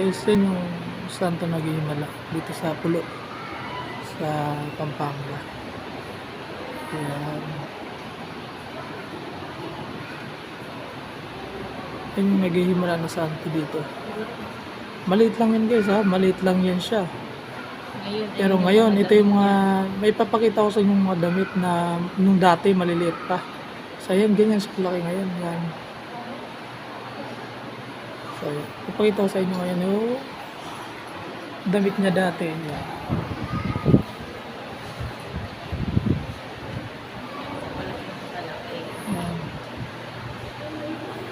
guys, yun yung Santo Nag-Himala dito sa Pulo, sa Pampanga. Yan. Yun yung Nag-Himala na Santo dito. Maliit lang yun guys ha, maliit lang yan siya. Pero ngayon, ito yung mga, may papakita ko sa inyong mga damit na nung dati maliliit pa. So yan, ganyan sa laki ngayon. Yan. So, ipakita ko sa inyo ngayon yung damit niya dati. Yan. Yan.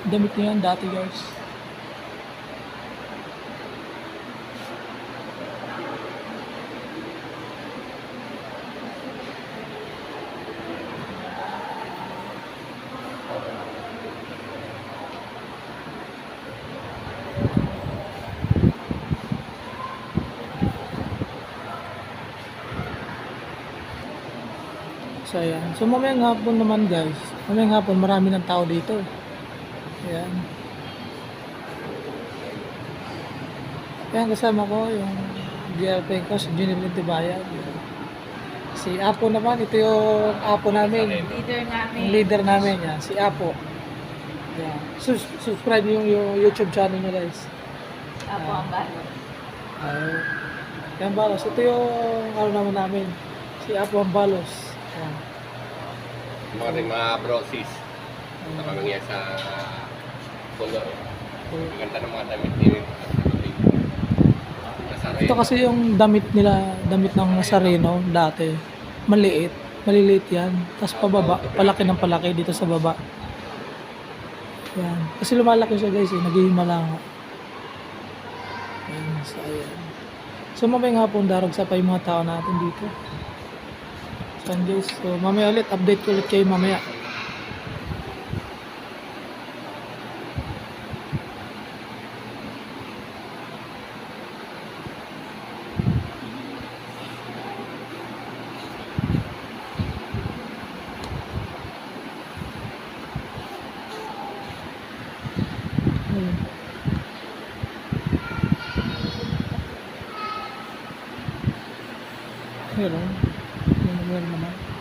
Damit niya yan dati guys. So ayan. So mamayang hapon naman guys. Mamayang hapon marami ng tao dito. Ayan. Ayan kasama ko yung girlfriend ko, si Junilyn Tibayag. Si Apo naman, ito yung Apo namin. Leader namin. Yung leader namin yan, si Apo. Ayan. Subscribe yung YouTube channel niya guys. Apo ang balo. Yan Balos. Ito yung ano naman namin. Si Apo ang Balos. Ayan. Mga rin mga brosis. Nakakangya sa pulo. Ang ganda ng mga damit din. Ito kasi yung damit nila, damit ng Nazareno dati. Maliit. Maliliit yan. Tapos pababa, palaki ng palaki dito sa baba. Yan. Kasi lumalaki siya guys, Nag-Himala nga. Yan, so ayan. So mamaya nga po, daragsa pa yung mga tao natin dito. So guys, so mamaya ulit, update ko ulit kayo mamaya. Ayan. Meron. Meron naman.